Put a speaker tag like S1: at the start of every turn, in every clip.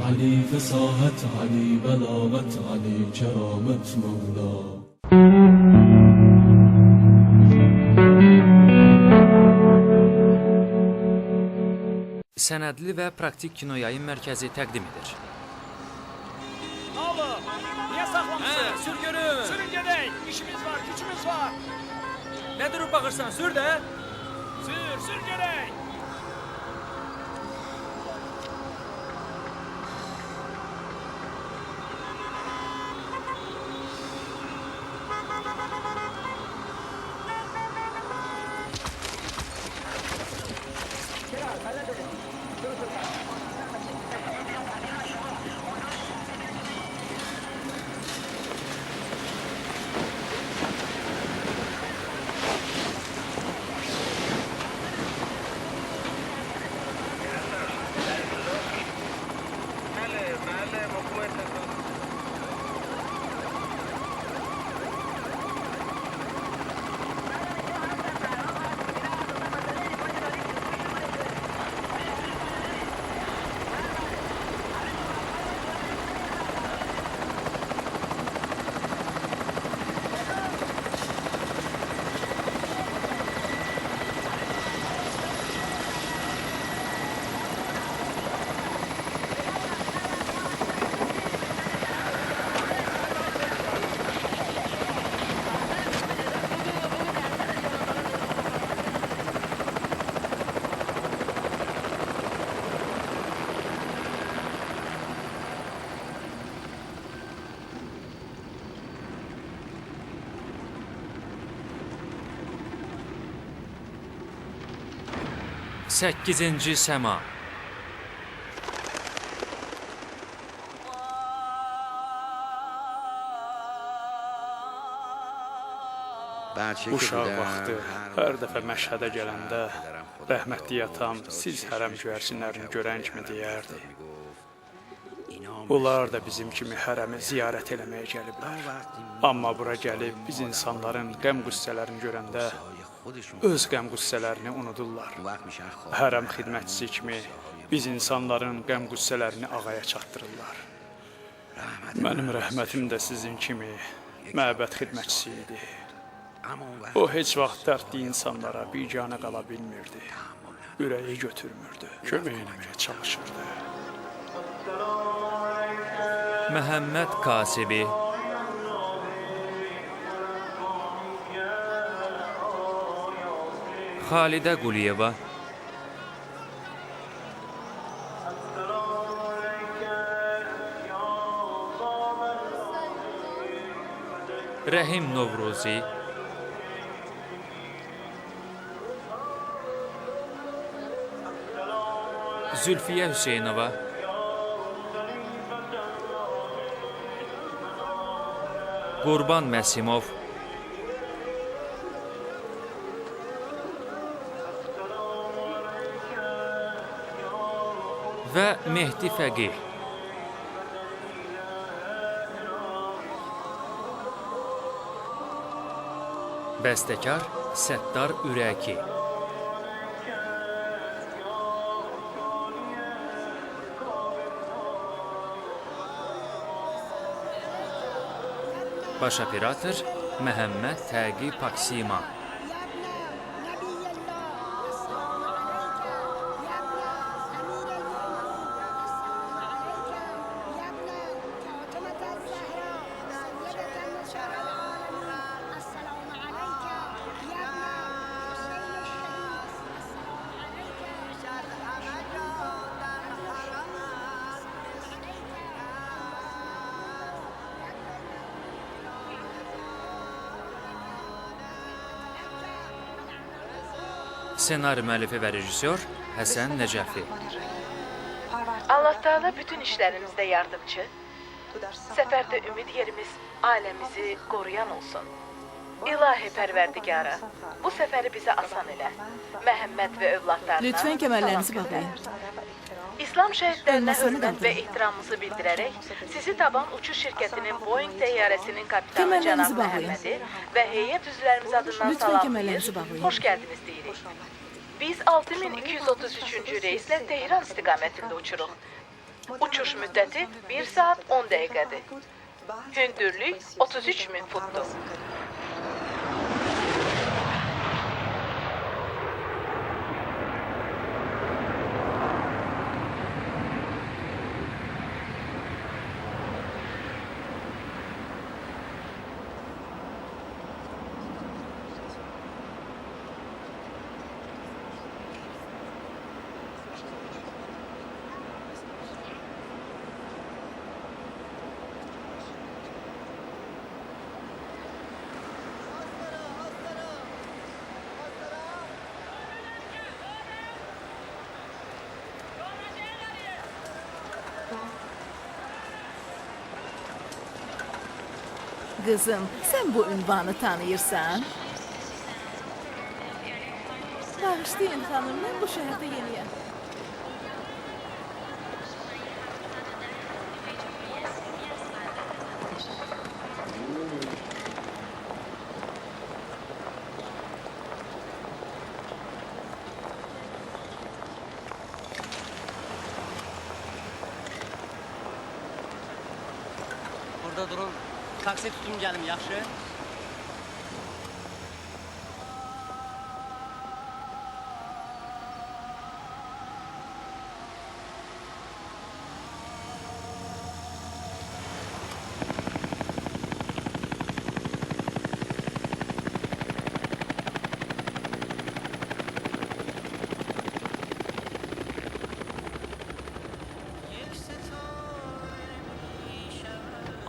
S1: علی فصاحت، علی بلاغت، علی کرامت مولا.
S2: Sənədli və praktik kino yayın mərkəzi təqdim edir.
S3: Oğlum, niye saxlamısın?
S2: Sür görün.
S3: Sürün gedək, işimiz var, gücümüz var.
S2: Nə durub baxırsan, sür də.
S3: Sür gedək.
S2: Səkkizinci səma.
S3: Uşaq vaxtı hər dəfə Məşhədə gələndə rəhmətli atam siz hərəm göyərçinlərini görən kimi deyərdi. Bunlar da bizim kimi hərəmi ziyarət eləməyə gəliblər. Amma bura gəlib biz insanların qəm-qüssələrini görəndə öz qəm-qüssələrini unudurlar. Hərəm xidmətçisi kimi biz insanların qəm-qüssələrini ağaya çatdırırlar. Mənim rəhmətim də sizin kimi məbəd xidmətçisi idi. O heç vaxt dərdli insanlara biganə qala bilmirdi. Ürəyi götürmürdü, kömək eləməyə çalışırdı.
S2: Məhəmməd Kasibi. Xalidə Quliyeva. Rəhim Novruzi. Zülfiyə Hüseynova. Qurban Məsimov. Və Mehdi Fəqih. Bəstəkar Səttar Ürəki. Baş operator Məhəmməd Təqi Paksima. Senari müəllifi və rejissor Həsən Nəcəfi.
S4: Allah Teala bütün işlərimizdə yardımcı, səfərdə ümid yerimiz ailəmizi qoruyan olsun. İlahi Pərverdigara, bu səfəri bizə asan elə. Məhəmməd və övladlarına
S5: Lütfən kəmərlərinizi bağlayın.
S4: İslam şəhidlərinə hörmət və ehtiramımızı bildirərək sizi taban uçuş şirkətinin Boeing təyyarəsinin kapitanı cənab Məhəmmədi və heyət üzvlərimiz adından salamlayır, xoş gəldiniz deyirik. Biz 6233-cü reyslə Tehran istiqamətində uçuruq. Uçuş müddəti 1 saat 10 dəqiqədir. Hündürlük 33.000 futdur.
S5: Qızım, sən bu ünvanı tanıyırsan? Bağışlayın xanım, mən bu şəhərdə yeniyəm.
S6: Burada durun. Taksi tutum gəlim, yaxşı?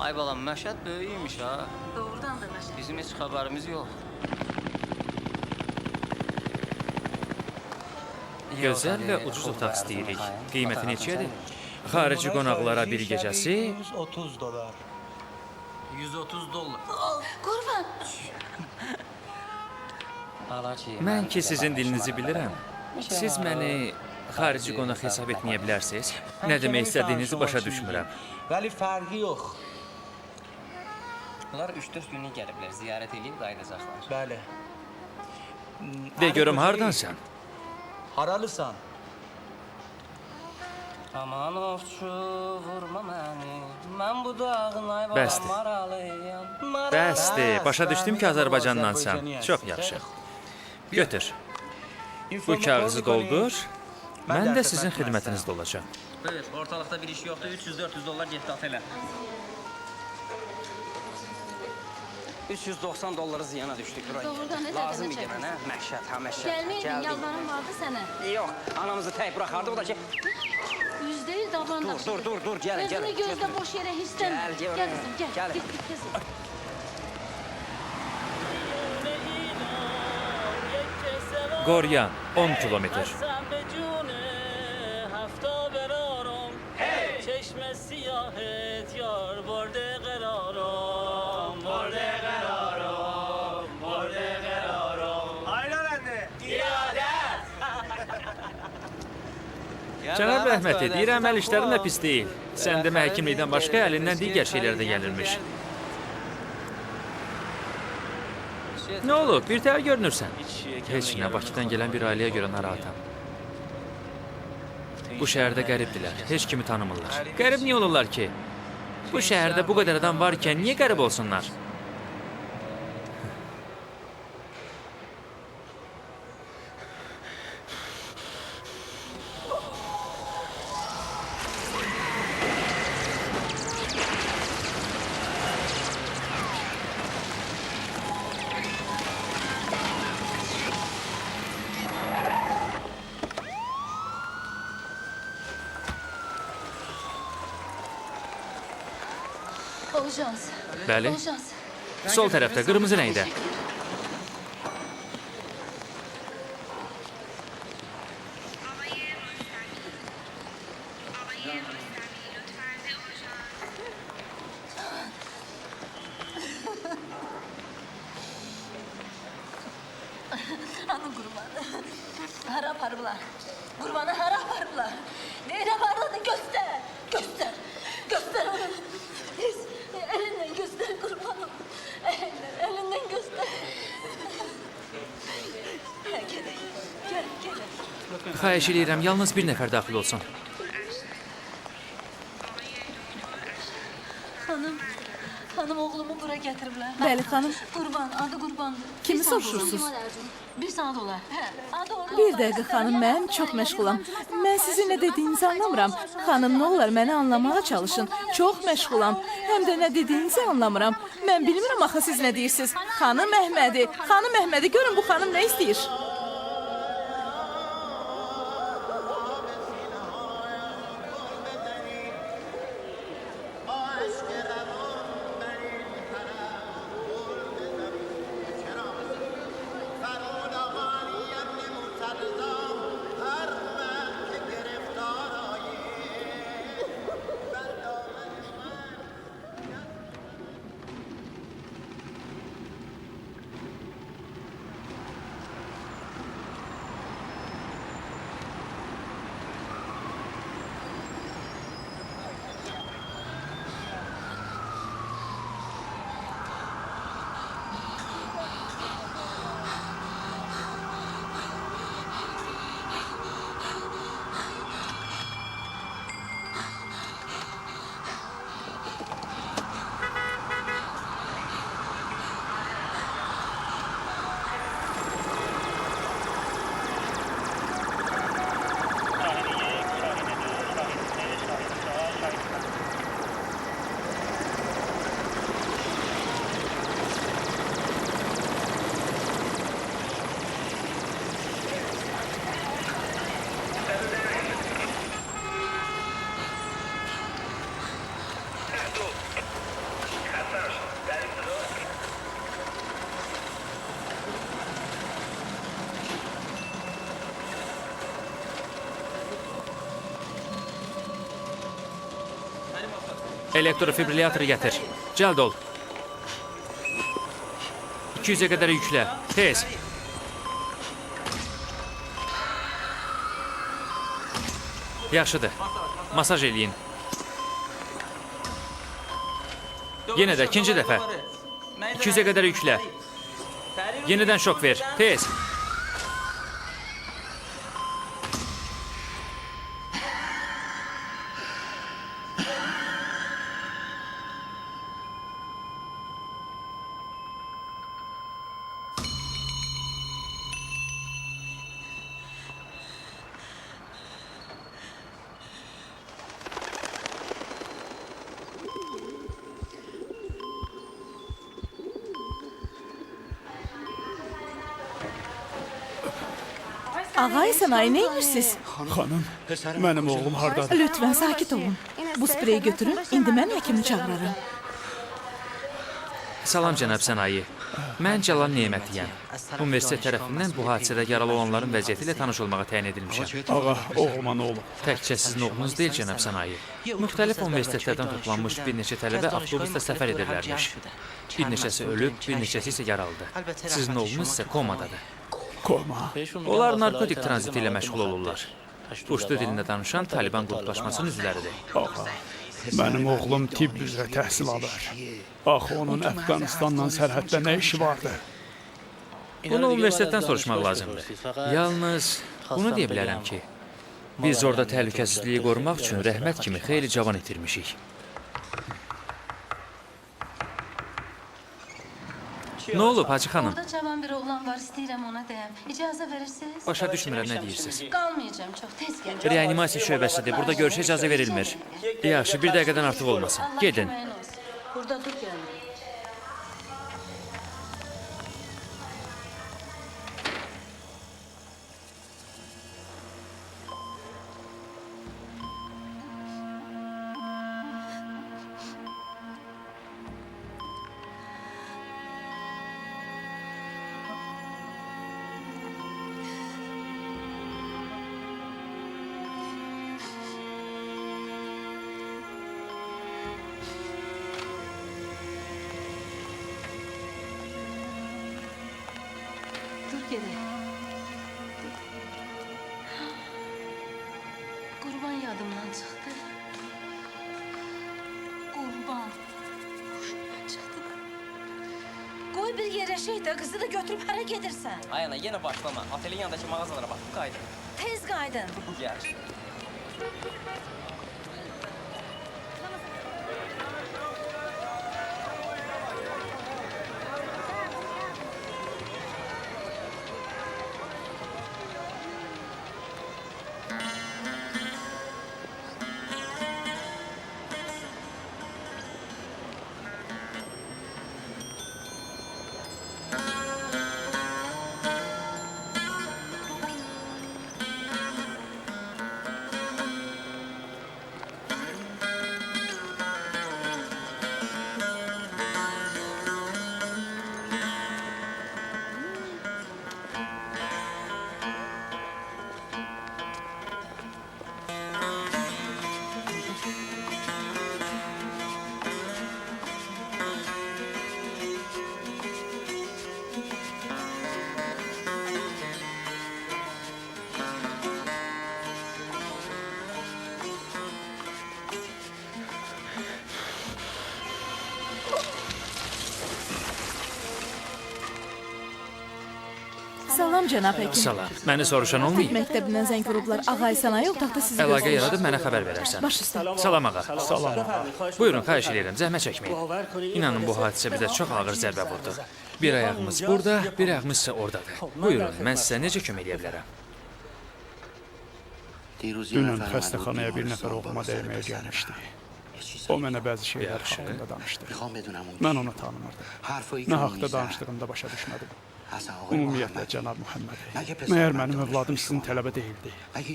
S6: Ay balam, Məşəd böyüyümüş ha.
S5: Doğrudan da Məşəd.
S6: Bizim heç xəbərimiz yox.
S2: Gözəl və ucuz otaq istəyirik. Qiyməti neçədir? Xarici qonaqlara bir gecəsi
S7: 130 dolar.
S6: 130 dollar.
S5: Qurban!
S2: Mən ki sizin dilinizi bilirəm. Siz məni xarici qonaq hesab etməyə bilərsiniz. Nə demək istədiyinizi başa düşmürəm.
S7: Vəli fərqi yox.
S6: Bunlar 3-4 günlük gəliblər, ziyarət edib qayıdacaqlar.
S7: Bəli.
S2: De görüm hardansan?
S7: Haralısan?
S6: Aman ovçu, vurma məni. Mən bu dağın ayvalı
S2: Bəsdir.
S6: maralıyam.
S2: Bəsdir, başa düşdüm ki Azərbaycandansan. Çox yaxşı. Götür. Bu kağızı doldur. Mən də sizin xidmətinizdə olacağam.
S6: Buyur, ortalıqda bir iş yoxdur, 300-400 dollar getdi otelə. 390 dolları ziyana düşdük buraya.
S8: Doğrudan nə
S6: Lazım
S8: dərəcə
S6: idi mənə, Məşəd, ha Məşəd.
S8: Gəlməydin, yalvarım vardı sənə.
S6: Yox, anamızı tək buraxardı, o da ki...
S8: Yüzdeyiz davran
S6: Dur, gəlin, gəlin.
S8: Özünü gözlə boş yerə hirslənmə.
S6: Gəl, gəl,
S8: Gəl qızım, gəl.
S6: gəlin.
S8: Get, qızım.
S2: Qoryan 10 kilometr. Cənab rəhməti, deyirəm əl işlərin də pis deyil. Sən demə həkimlikdən başqa əlindən digər şeylər də gəlirmiş. Nə olub? Bir təhər görünürsən. Heç nə, Bakıdan gələn bir ailəyə görə narahatam. Bu şəhərdə qəribdilər, heç kimi tanımırlar. Qərib niyə olurlar ki? Bu şəhərdə bu qədər adam varkən niyə qərib olsunlar?
S8: Olacağız.
S2: Bəli.
S8: Olacağız.
S2: Sol tərəfdə, qırmızı rəngdə.
S8: Hanım qurbanı. Hara aparıblar. Qurbanı hara aparıblar. Neyə aparıldın? Göstər. Göstər. Göstər onu. Elindən göstər qurbanım. Elindən göstər. Gedək. Gəl.
S2: Xahiş edirəm, yalnız bir nəfər daxil olsun.
S8: Hanım oğlumu bura getiriblər.
S5: Bəli, xanım.
S8: Qurban, adı Qurbandır.
S5: Kimi
S8: Bir saat
S5: soruşursunuz?
S8: olar. 1 saat olar. Hə, adı orada.
S5: Bir dəqiqə xanım, mən çox məşğulam. Mən sizin nə dediyinizi anlamıram. Xanım, nə olar məni anlamağa çalışın. Çox məşğulam. Həm də nə dediyinizi anlamıram. Mən bilmirəm axı siz nə deyirsiniz. Xanım Əhmədi, görün bu xanım nə istəyir?
S2: Elektrofibrillatoru gətir. Cəld ol. 200-ə qədər yüklə. Tez. Yaxşıdır. Masaj eləyin. Yenə də ikinci dəfə. 200-ə qədər yüklə. Yenidən şok ver. Tez.
S5: Ağay Sənayi, nə edirsiniz?
S3: Xanım, mənim oğlum hardadır?
S5: Lütfən sakit olun. Bu spreyi götürün, indi mən həkimi çağırarım.
S2: Salam cənab Sənayi. Mən Cəlal Nemətiyəm. Universitet tərəfindən bu hadisədə yaralı olanların vəziyyəti ilə tanış olmağa təyin edilmişəm.
S3: Ağa, oğluma nə olub?
S2: Təkcə sizin oğlunuz deyil cənab Sənayi. Müxtəlif universitetlərdən toplanmış bir neçə tələbə avtobusda səfər edirlərmiş. Bir neçəsi ölüb, bir neçəsi isə yaralıdır. Sizin oğlunuz isə komadadır.
S3: Koma.
S2: Onlar narkotik tranziti ilə məşğul olurlar. Puştu dilində danışan Taliban qruplaşmasının üzvləridir.
S3: Ağa, mənim oğlum tibb üzrə təhsil alır. Axı onun Əfqanistanla sərhəddə nə işi vardı?
S2: Bunu universitetdən soruşmaq lazımdır. Yalnız bunu deyə bilərəm ki, biz orada təhlükəsizliyi qorumaq üçün Rəhmət kimi xeyli cavan itirmişik. Nə olub Hacı xanım?
S8: Orada cavan bir oğlan var, istəyirəm ona deyəm. İcazə verirsiniz?
S2: Başa düşmürəm nə deyirsiniz.
S8: Qalmayacağım, çox tez gəl.
S2: Reanimasiya şöbəsidir. Burada görüşə icazə verilmir. Yaxşı, bir dəqiqədən artıq olmasın. Gedin.
S8: Burada dur gəl. Qurban yadımdan çıxdı. Qurban. Çıxdı. Qoy bir yerə şey də, qızı da götürüb hara gedirsən?
S6: Ay ana, yenə başlama. Otelin yanındakı mağazalara bax, qayıdın.
S8: Tez qaydın.
S6: Yaxşı.
S5: Salam cənab həkim.
S2: Salam. Məni soruşan olmayıb.
S5: Məktəbindən zəng vurublar. Ağay sənaye otaqda sizi
S2: Əlaqə
S5: gözləyir.
S2: yaradıb mənə xəbər verərsən.
S5: Baş üstə.
S2: Salam ağa.
S3: Salam.
S2: Buyurun, xahiş edirəm, zəhmət çəkməyin. İnanın bu hadisə bizə çox ağır zərbə vurdu. Bir ayağımız burada, bir ayağımız isə oradadır. Buyurun, mən sizə necə kömək edə bilərəm?
S3: Dünən xəstəxanaya bir nəfər oğluma dəyməyə gəlmişdi. O mənə bəzi şeylər haqqında danışdı. Mən onu tanımırdım. Nə haqda danışdığında başa düşmədim. Ümumiyyətlə, cənab Muhammed, məyər mənim övladım sizin tələbə deyildi?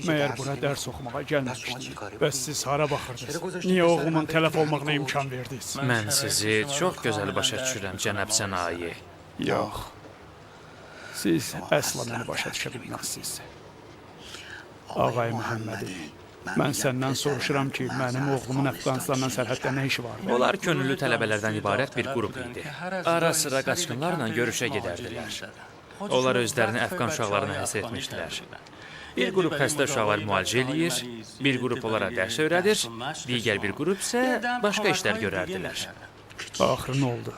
S3: Məyər bura dərs oxumağa gəlməmişdi? Bəs siz hara baxırdınız? Niyə oğlumun tələf olmağına imkan verdiniz?
S2: Mən sizi çox gözəl başa düşürəm, cənab Sənayi.
S3: Yox, siz əsla məni başa düşə bilməzsiniz. Ağay Muhammed, mən səndən soruşuram ki, mənim oğlumun Əfqanistandan sərhəddə nə işi vardı?
S2: Onlar könüllü tələbələrdən ibarət bir qrup idi. Ara sıra qaçqınlarla görüşə gedərdilər. Onlar özlərini Əfqan uşaqlarına həsr etmişdilər. Bir qrup xəstə uşaqlar müalicə eləyir, bir qrup onlara dərs öyrədir, digər bir qrup isə başqa işlər görərdilər.
S3: Axırı nə oldu?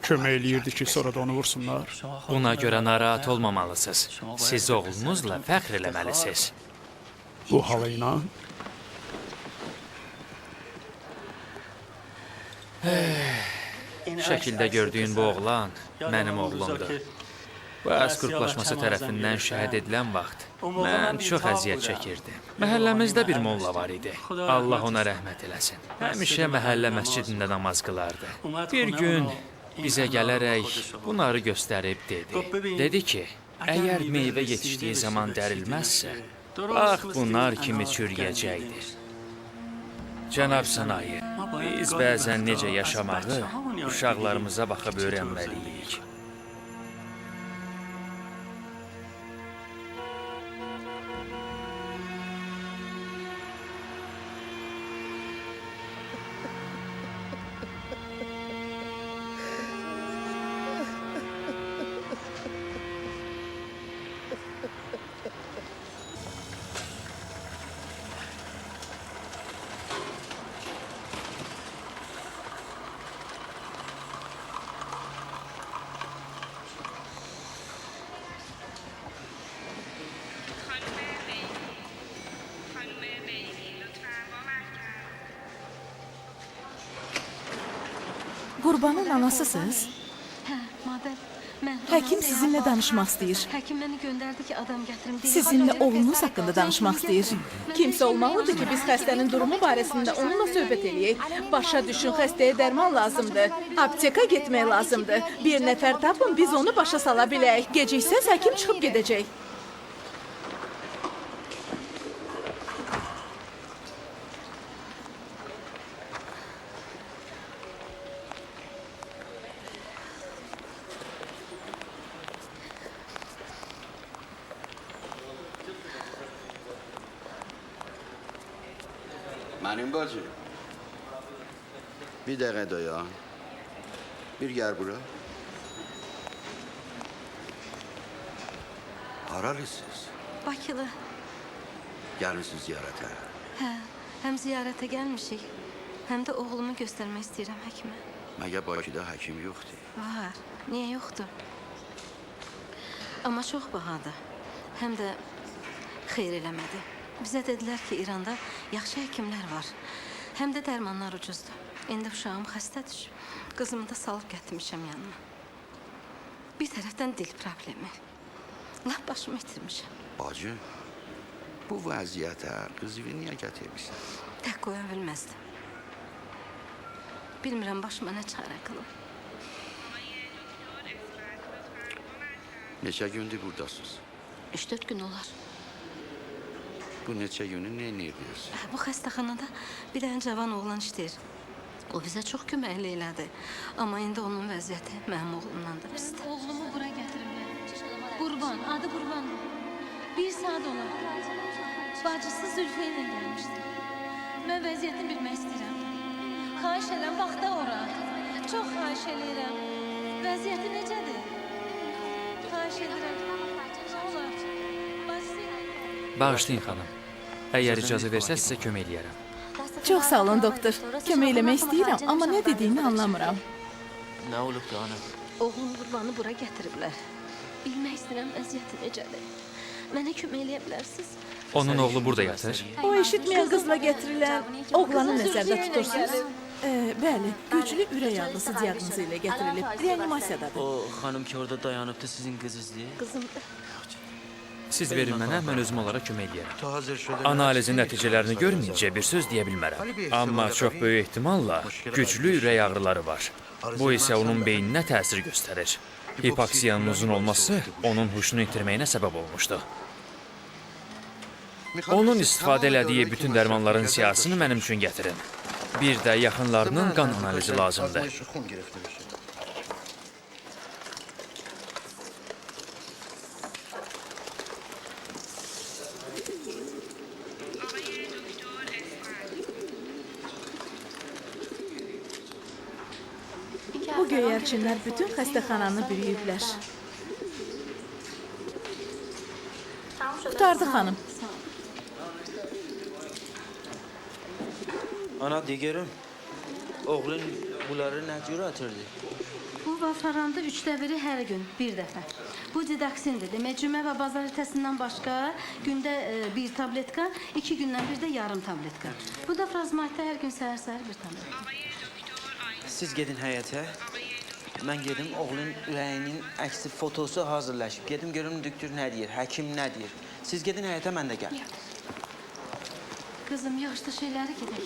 S3: Kömək eləyirdi ki, sonra da onu vursunlar.
S2: Buna görə narahat olmamalısınız. Siz oğlunuzla fəxr eləməlisiniz.
S3: Bu hala inan.
S2: Şəkildə gördüyün bu oğlan mənim oğlumdur. Bəs qruplaşması tərəfindən şəhid edilən vaxt mən çox əziyyət çəkirdim. Məhəlləmizdə bir molla var idi. Allah ona rəhmət eləsin. Həmişə məhəllə məscidində namaz qılardı. Bir gün bizə gələrək bunları göstərib dedi. Dedi ki, əgər meyvə yetişdiyi zaman dərilməzsə, bax bunlar kimi çürüyəcəkdir. Cənab Sənayi, biz bəzən necə yaşamağı uşaqlarımıza baxıb öyrənməliyik.
S5: Qurbanın anasısınız?
S8: Hə, madəm mən...
S5: Həkim sizinlə danışmaq istəyir.
S8: Həkim məni göndərdi ki, adam gətirim deyə...
S5: Sizinlə oğlunuz haqqında danışmaq istəyir. Kimsə olmalıdır ki, biz xəstənin durumu barəsində onunla söhbət eləyək. Başa düşün, xəstəyə dərman lazımdır. Apteka getmək lazımdır. Bir nəfər tapın, biz onu başa sala bilək. Geciksəz, həkim çıxıb gedəcək.
S9: Mənim bacı, bir dəqiqə dayan, bir gəl bura. Haralısınız?
S8: Bakılı.
S9: Gəlmişsiniz ziyarətə.
S8: Hə, həm ziyarətə gəlmişik, həm də oğlumu göstərmək istəyirəm həkimə.
S9: Məgə Bakıda həkim yoxdur?
S8: Var, niyə yoxdur? Amma çox bahadır, həm də xeyr eləmədi. Bizə dedilər ki, İranda yaxşı həkimlər var. Həm də dərmanlar ucuzdur. İndi uşağım xəstədir. Qızımı da salıb gətirmişəm yanıma. Bir tərəfdən dil problemi. Lap başımı itirmişəm.
S9: Bacı, bu vəziyyətə qızıvı niyə gətirmişsən?
S8: Tək qoya bilməzdim. Bilmirəm başıma nə çarə qılım.
S9: Neçə gündür buradasınız?
S8: 3-4 gün olar.
S9: Bu neçə günü nə ediyorsun?
S8: Bu xəstəxanada bir dənə cavan oğlan işləyir. O bizə çox köməkli elədi. Amma indi onun vəziyyəti mənim oğlumdan da pisdir.
S10: Oğlumu bura gətiriblər. Qurban, adı Qurbandır. 1 saat olar. Bacısı Zülfə ilə gəlmişdi. Mən vəziyyətini bilmək istəyirəm. Xahiş edirəm, bax da ora. Çox xahiş edirəm. Vəziyyəti necədir? Xahiş edirəm. Nə olar? Bacısı ilə...
S2: Bağışlayın xanım. Əgər icazə versəz sizə kömək eləyərəm.
S5: Çox sağ olun doktor. Kömək eləmək istəyirəm, amma nə dediyini anlamıram.
S6: Nə olubdu ana?
S8: Oğlum Qurbanı bura gətiriblər. Bilmək istəyirəm əziyyəti necədir. Mənə kömək eləyə bilərsiniz?
S2: Onun oğlu burada yatır.
S5: O eşitməyən qızla gətirilən oğlanı nəzərdə tutursunuz. Bəli, güclü ürək ağrısı diaqnozu ilə gətirilib. Reanimasiyadadır.
S6: O xanım ki orada dayanıbdı sizin qızınızdır.
S8: Qızım,
S2: Siz verin mənə, mən özüm onlara kömək eləyərəm. Analizin nəticələrini görməyincə bir söz deyə bilmərəm. Amma çox böyük ehtimalla güclü ürək ağrıları var. Bu isə onun beyninə təsir göstərir. Hipoksiyanın uzun olması onun huşunu itirməyinə səbəb olmuşdu. Onun istifadə elədiyi bütün dərmanların siyahısını mənim üçün gətirin. Bir də yaxınlarının qan analizi lazımdır.
S5: Bu göyərçinlər bütün xəstəxananı bürüyüblər. Qurtardı xanım.
S6: Ana de görüm. Oğlun bunları nə cür atırdı?
S8: bu vafaranda 3də biri hər gün bir dəfə. Bu didaksindir. Demək, cümə və bazar ertəsindən başqa gündə bir tabletka, 2 gündən bir də yarım tabletka. Bu da frazmaitdə hər gün səhər-səhər bir tabletka.
S6: Siz gedin həyətə. Mən gedim, oğlun ürəyinin əksi fotosu hazırlaşıb. Gedim görüm doktor nə deyir, həkim nə deyir. Siz gedin həyətə, mən də gəl.
S8: Qızım, yaxşı şeyləri gedək.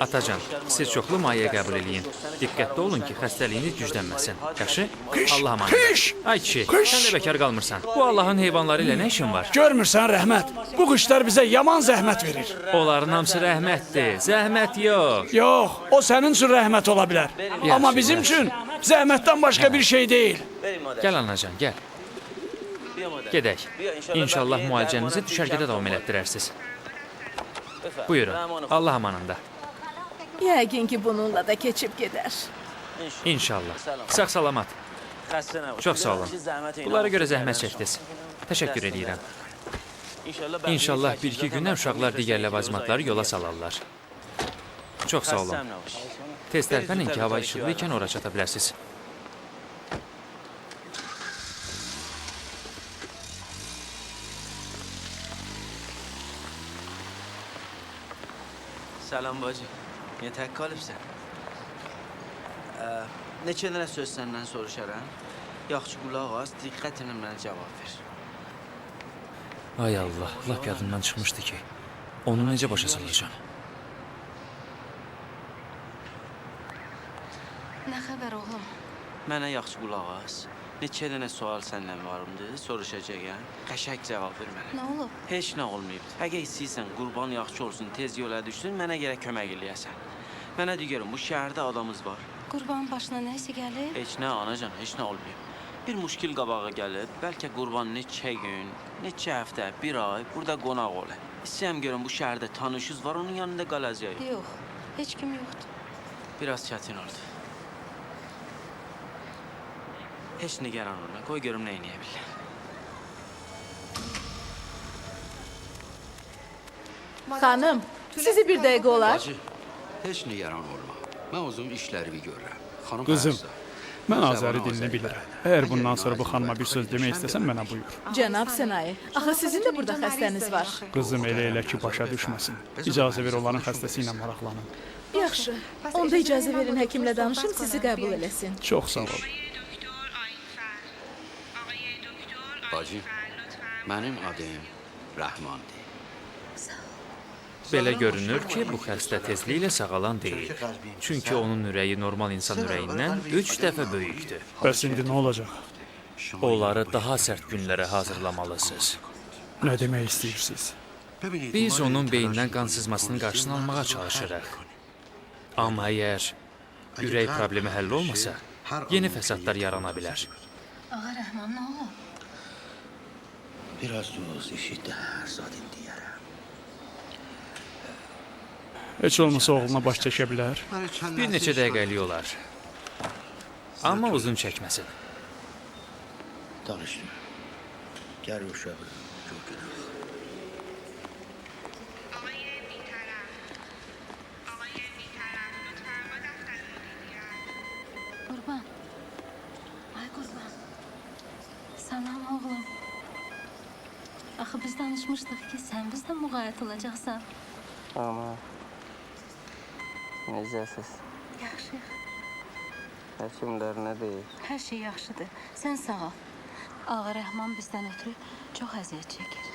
S2: Atacan, siz çoxlu maye qəbul eləyin. Diqqətli olun ki, xəstəliyiniz güclənməsin. Yaxşı? Allah amanı. Ay kişi, sən də bekar qalmırsan. Bu Allahın heyvanları ilə nə işin var?
S3: Görmürsən Rəhmət, bu quşlar bizə yaman zəhmət verir.
S2: Onların hamısı rəhmətdir, zəhmət yox.
S3: Yox, o sənin üçün rəhmət ola bilər. Amma bizim üçün zəhmətdən başqa bir şey deyil.
S2: Gəl anacan, gəl. Gedək. İnşallah müalicənizi düşərgədə davam elətdirərsiniz. Buyurun, Allah amanında.
S5: Yəqin ki, bununla da keçib gedər.
S2: İnşallah. Sağ-salamat. Çox sağ olun. Bunlara görə zəhmət çəkdiniz. Təşəkkür edirəm. İnşallah bir-iki gündən uşaqlar digər ləvazimatları yola salarlar. Çox sağ olun. Tez tərpənin ki, hava işıqlı ikən ora çata bilərsiniz.
S6: Salam bacı. Niyə tək qalıbsan? Neçə dənə söz səndən soruşaram? Yaxşı qulaq as, diqqətlə mənə cavab ver.
S2: Ay Allah, lap yadımdan çıxmışdı ki, onu necə başa salacağım?
S8: Nə xəbər oğlum?
S6: Mənə yaxşı qulaq as. Neçə dənə sual səndən varımdır, soruşacağım. Qəşəng cavab ver mənə.
S8: Nə olub?
S6: Heç nə olmayıb. Əgər istəyirsən qurban yaxşı olsun, tez yola düşsün, mənə gərək kömək eləyəsən. Mənə deyirəm, bu şəhərdə adamız var.
S8: Qurbanın başına nəsə gəlir?
S6: Heç nə anacan, heç nə olmayıb. Bir müşkil qabağa gəlib, bəlkə qurban neçə gün, neçə həftə, bir ay burada qonaq olar. İstəyəm görüm, bu şəhərdə tanışınız var, onun yanında qalacaq.
S8: Yox, heç kim yoxdur.
S6: Biraz çətin oldu. Heç nigaran olma, qoy görüm nə eləyə bilər.
S5: Xanım, sizi bir dəqiqə olar.
S9: Bacı, heç nigaran olma. Mən uzun işlərimi görürəm. Xanım
S3: Qızım,
S9: xəstə.
S3: mən Azəri dilini bilirəm. Əgər bundan sonra bu xanıma bir söz demək istəsən, mənə buyur.
S5: Cənab Sənayi, axı sizin də burada xəstəniz var.
S3: Qızım elə ki, başa düşməsin. İcazə ver onların xəstəsi ilə maraqlanın.
S5: Yaxşı, onda icazə verin həkimlə danışım, sizi qəbul eləsin.
S3: Çox sağ ol.
S9: Bacı, mənim adım Rəhmandır.
S2: Belə görünür ki, bu xəstə tezliklə sağalan deyil. Çünki onun ürəyi normal insan ürəyindən 3 dəfə böyükdür.
S3: Bəs indi nə olacaq?
S2: Onları daha sərt günlərə hazırlamalısınız.
S3: Nə demək istəyirsiniz?
S2: Biz onun beynindən qan sızmasının qarşısını almağa çalışırıq. Amma əgər ürək problemi həll olmasa, yeni fəsadlar yarana bilər.
S8: Ağa Rəhman, nə olub?
S9: Biraz düz işitdə hər zadın deyərəm.
S3: Heç olmasa oğluna baş çəkə bilər.
S2: Bir neçə dəqiqəlik olar. Amma uzun çəkməsin.
S9: Danışdım. Gəl uşağı görürük.
S8: Qurban. Ay qurban. Axı biz danışmışdıq ki, sən bizlə müğayət olacaqsan.
S6: Amma necəsiz?
S8: Yaxşıyıq.
S6: Həkimlər nə deyir?
S8: Hər şey yaxşıdır. Sən sağ ol. Ağa Rəhman bizdən ötürü çox əziyyət çəkir.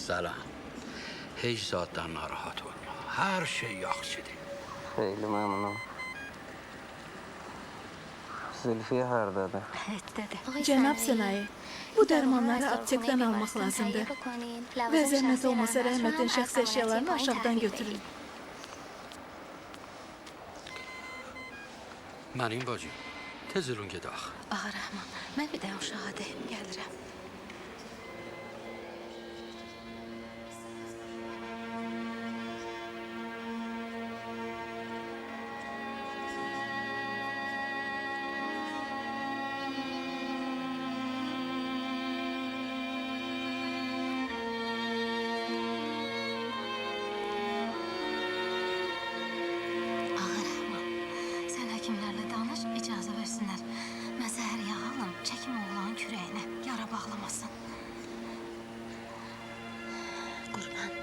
S9: Salam. Heç zatdan narahat olma. Hər şey yaxşıdır.
S6: Xeyli məmnunum. Zülfiyə hardadır?
S8: Həyətdədir.
S5: Cənab Sənayi, bu dərmanları aptekdən almaq lazımdır. Və zəhmət olmasa rəhmətin şəxsi əşyalarını aşağıdan götürün.
S9: Mənim bacım, tez olun gedək.
S8: Ağa Rəhman, mən bir də uşağa deyim, gəlirəm. Həkimlərlə danış, icazə versinlər. Mən səhər yağalım, çəkim oğlanın kürəyinə, yara bağlamasın. Qurban,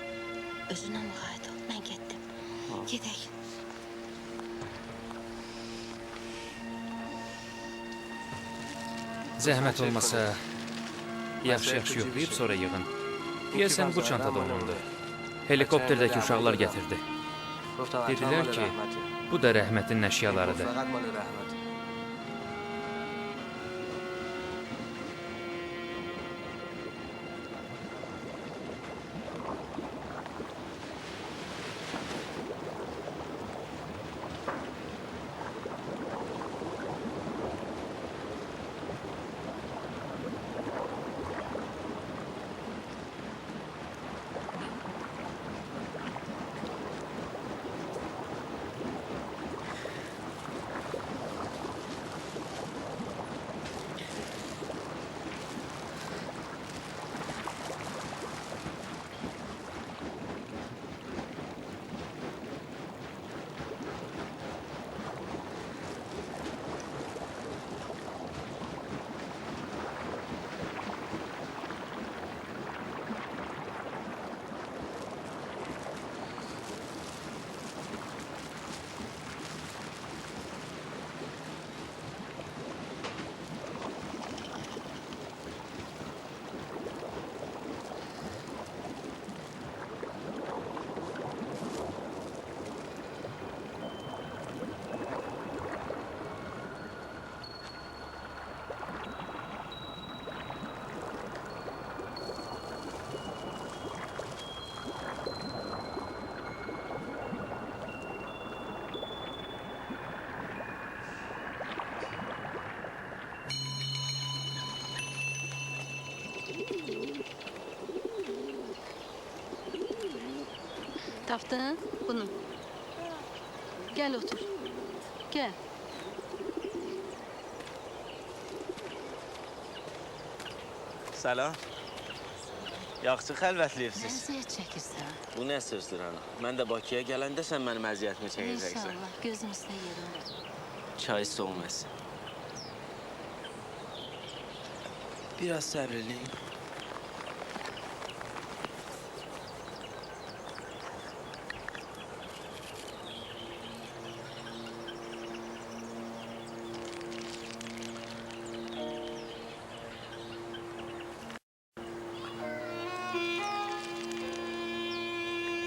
S8: özünə müğayət ol, mən getdim. Gedək.
S2: Zəhmət olmasa, yaxşı-yaxşı yoxlayıb sonra yığın. Deyəsən bu çantada onundur. Helikopterdəki uşaqlar gətirdi. Dedilər ki, bu da rəhmətin əşyalarıdır.
S8: Tapdın bunu. Gəl otur. Gəl.
S6: Salam. Yaxşı xəlvətliyirsiz.
S8: Əziyyət çəkirsən.
S6: Bu nə sözdür ana? Mən də Bakıya gələndə sən mənim əziyyətimi çəkəcəksən.
S8: İnşallah, gözümüzdə yerin var.
S6: Çay soğumasın. Biraz səbrliyim.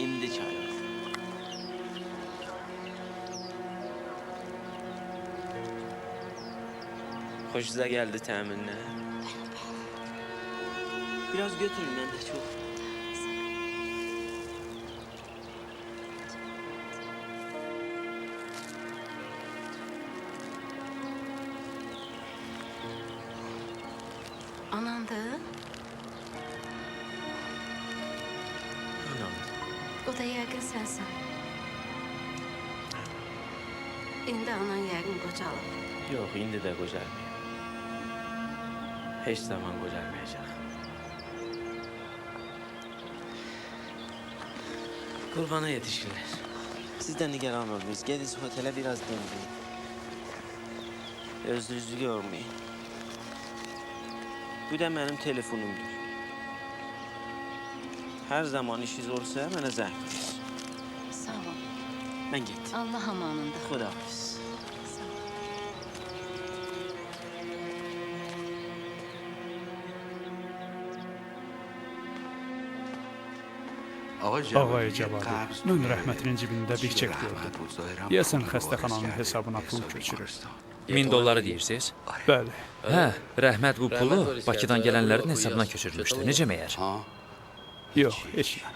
S6: İndi çay al. Xoşunuza gəldi təminlə. Biraz götürün, mən də çox.
S8: Anandır?
S6: Anam.
S8: O da yəqin sənsən. İndi anan yəqin qocalıb.
S6: Yox, indi də qocalmayım. Heç zaman qocalmayacaq. Qurbana yetişirlər. Siz də nigaran olmayız. Gediniz otelə biraz dinləyin. Özünüzü yormayın. Bu da mənim telefonumdur. Hər zaman işiniz olsa mənə zəng verin.
S8: Sağ ol.
S6: Mən getdim.
S8: Allah amanında.
S6: Xudahafiz.
S3: Ağay Cavadi, mən rəhmətinin cibində bir çek gördüm. Deyəsən xəstəxananın hesabına pul köçürür.
S2: $1000 deyirsiniz?
S3: Bəli.
S2: Hə, rəhmət bu pulu Bakıdan gələnlərin hesabına köçürülmüşdü. Necə məyər?
S3: Yox, heç nə.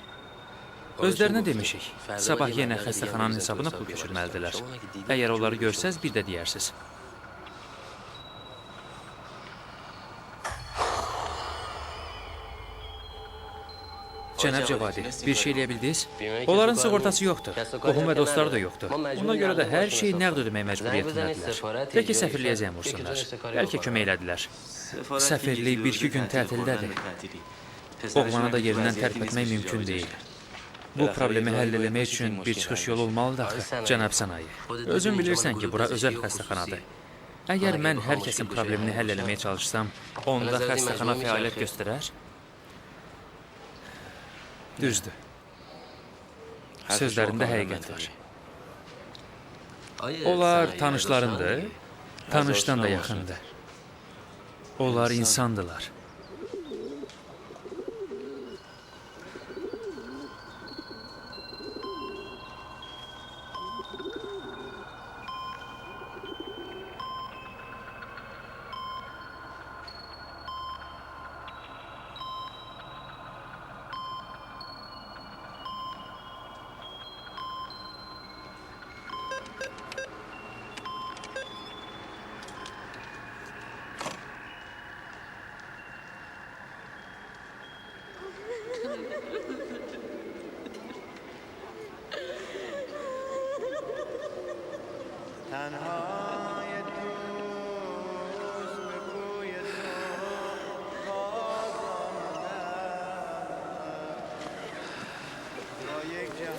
S2: Özlərinə demişik. Sabah yenə xəstəxananın hesabına pul köçürməlidirlər. Əgər onları görsəz, bir də deyərsiniz. Cənab Cavadi, bir şey eləyə bildiniz? Onların sığortası yoxdur. Qohum və dostları da yoxdur. Ona görə də hər şeyi nəqd ödəmək məcburiyyətindədirlər. Bəlkə səfirliyə zəng vursunlar. Bəlkə kömək elədilər. Səfirlik 1-2 gün tətildədir. Oğlanı da yerindən tərk etmək mümkün deyil. Bu problemi həll eləmək üçün bir çıxış yolu olmalıdır axı, cənab sənaye. Özün bilirsən ki, bura özəl xəstəxanadır. Əgər mən hər kəsin problemini həll eləməyə çalışsam, onda xəstəxana fəaliyyət göstərər? Düzdür. Sözlərində həqiqət var. Onlar tanışlarındır, tanışdan da yaxındır. Onlar insandılar.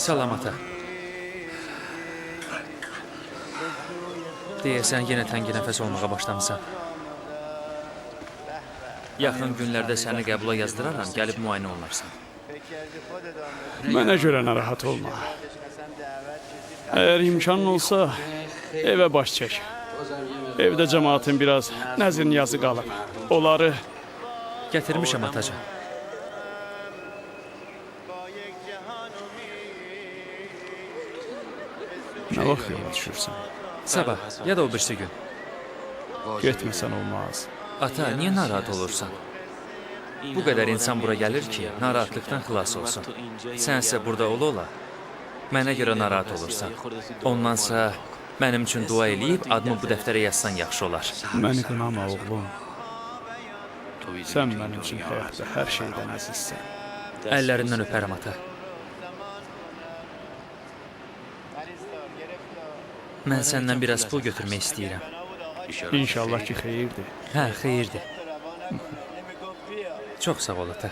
S2: Salamata. Deyəsən, yenə təngi nəfəs olmağa başlamısan. Yaxın günlərdə səni qəbula yazdıraram, gəlib müayinə olunarsan.
S3: Mənə görə narahat olma. Əgər imkanın olsa, evə baş çək. Evdə cəmaatın biraz nəzir niyazı qalıb. Onları
S2: gətirmişəm atacan.
S3: Nə vaxt yola düşürsən?
S2: Sabah, ya da o birisi gün.
S3: Getməsən olmaz.
S2: Ata, niyə narahat olursan? Bu qədər insan bura gəlir ki, narahatlıqdan xilas olsun. Sənsə burada ola-ola, mənə görə narahat olursan. Ondansa mənim üçün dua eləyib, adımı bu dəftərə yazsan yaxşı olar.
S3: Məni qınama, oğlum. Sən mənim üçün həyatda hər şeydən əzizsən.
S2: Əllərindən öpərəm, ata. Mən səndən biraz pul götürmək istəyirəm.
S3: İnşallah ki, xeyirdir.
S2: Hə, xeyirdir. Çox sağ ol, ata.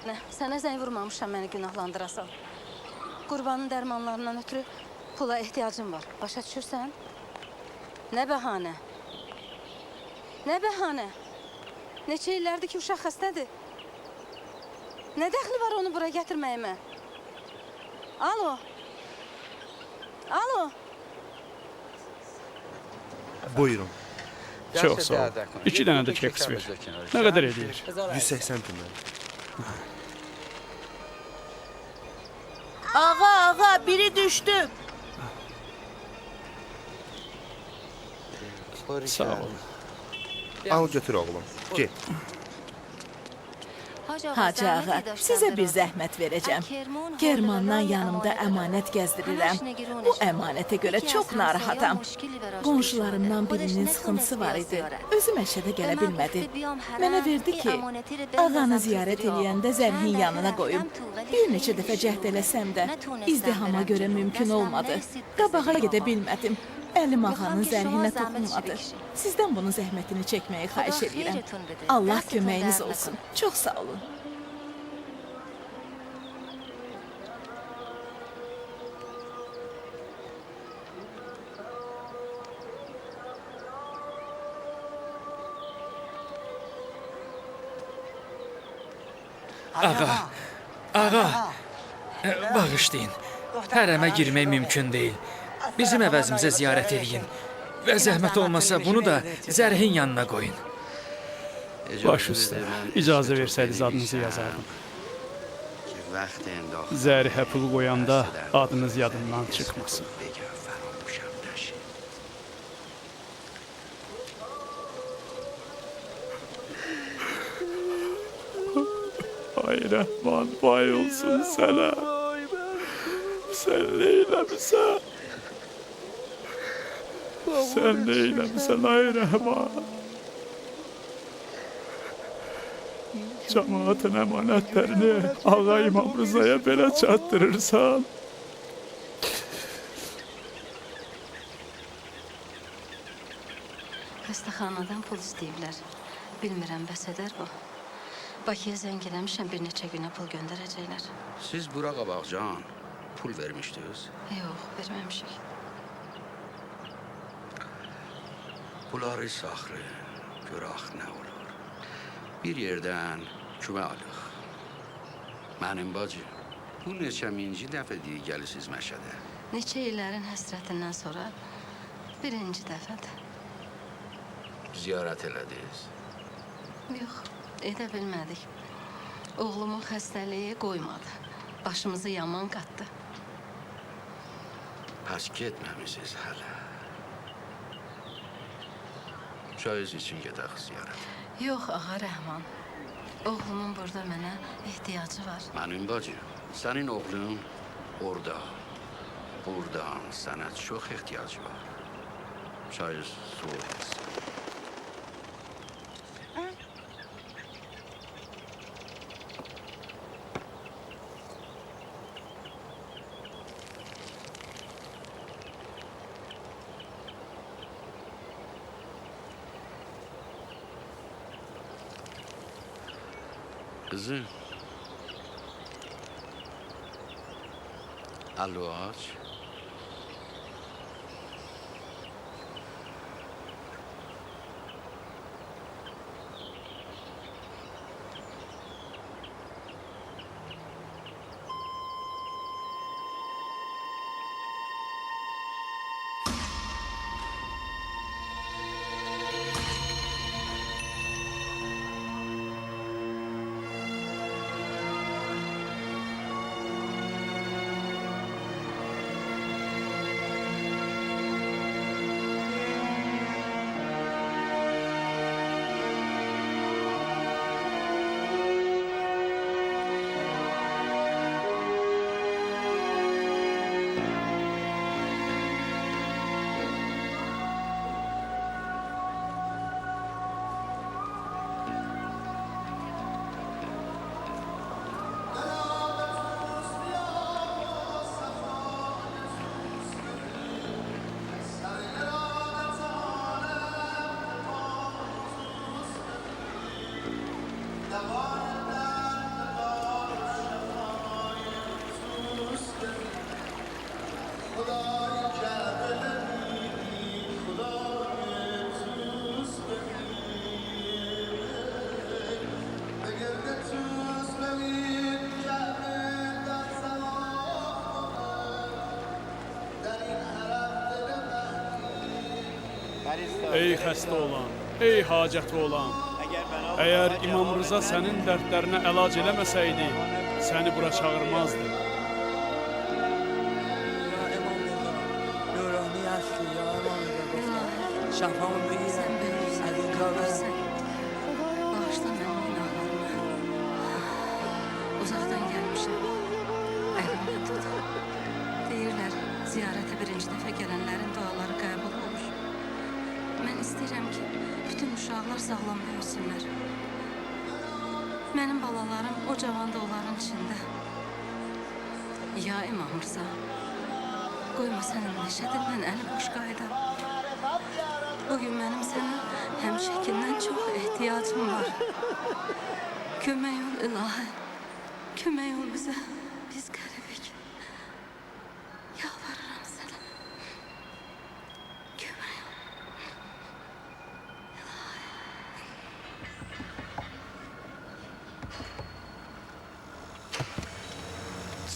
S8: Nə, sənə zəng vurmamışam məni günahlandırasan. Qurbanın dərmanlarından ötürü pula ehtiyacım var. Başa düşürsən? Nə bəhanə? Nə bəhanə? Neçə illərdir ki, uşaq xəstədir. Nə dəxli var onu bura gətirməyimə? Alo? Alo?
S11: Buyurun.
S3: Çox sağ ol. 2 dənə də keks ver. Nə qədər edir?
S11: 180 tümən.
S5: Ağa, biri düşdü.
S3: Sağ ol.
S11: Al götür oğlum. Get.
S5: Hacı ağa, sizə bir zəhmət verəcəm. Germandan yanımda əmanət gəzdirirəm. Bu əmanətə görə çox narahatam. Qonşularımdan birinin sıxıntısı var idi. Özü məşədə gələ bilmədi. Mənə verdi ki, ağanı ziyarət eləyəndə zərhin yanına qoyum. Bir neçə dəfə cəhd eləsəm də, izdihama görə mümkün olmadı. Qabağa gedə bilmədim. Əlim ağanın zərhinə toxunmadı. Sizdən bunun zəhmətini çəkməyi xahiş edirəm. Allah köməyiniz olsun. Çox sağ olun.
S2: Ağa, bağışlayın. Hərəmə girmək mümkün deyil. Bizim əvəzimizə ziyarət eləyin. Və zəhmət olmasa bunu da zərhin yanına qoyun.
S3: Baş üstə. İcazə versəydiniz adınızı yazardım. Zərhə pul qoyanda adınız yadından çıxmasın. Ay Rəhman, vay olsun sənə. Sən neyləmisən? Sən neyləmisən, ay Rəhman? Cəmaatın əmanətlərini Ağa İmam Rızaya belə çatdırırsan.
S8: Xəstəxanadan pul istəyiblər. Bilmirəm, bəs edər bu. Bakıya zəng eləmişəm, bir neçə günə pul göndərəcəklər.
S9: Siz bura qabaqcan pul vermişdiniz?
S8: Yox, verməmişik.
S9: Bunları saxlayın, görək nə olur. Bir yerdən kümə alıq. Mənim bacı, bu neçə minci dəfədir gəlisiz Məşədə.
S8: Neçə illərin həsrətindən sonra birinci dəfədir.
S9: Ziyarət elədiniz?
S8: Yox, edə bilmədik. Oğlumun xəstəliyi qoymadı. Başımızı yaman qatdı.
S9: Pəs getməmisiniz hələ. Çayız için gedək ziyarət.
S8: Yox, Ağa Rəhman. Oğlumun burada mənə ehtiyacı var.
S9: Mənim bacı, sənin oğlun orada. Buradan sənə çox ehtiyacı var. Çayız soğuk etsin. Kızım. Alo aç.
S3: Ey xəstə olan, ey hacəti olan, əgər İmam Rıza sənin dərdlərinə əlac eləməsəydi, səni bura çağırmazdı.
S8: Şafamı sən böyüksən, bağışla mənim günahlarımı. Uzaqdan gəlmişəm, əlimdən tut. Deyirlər, ziyarətə birinci dəfə gələnlərin duaları qəbul olur. Mən istəyirəm ki, bütün uşaqlar sağlam böyüsünlər. Mənim balalarım o cavan onların içində. Ya İmam Rıza, qoyma sənin neşədir, mən əli boş qaydam. Bugün mənim sənə həmişəkindən çox ehtiyacım var. Kömək ol ilahi, kömək ol bizə, biz qəribik. Yalvarıram sənə, kömək ol.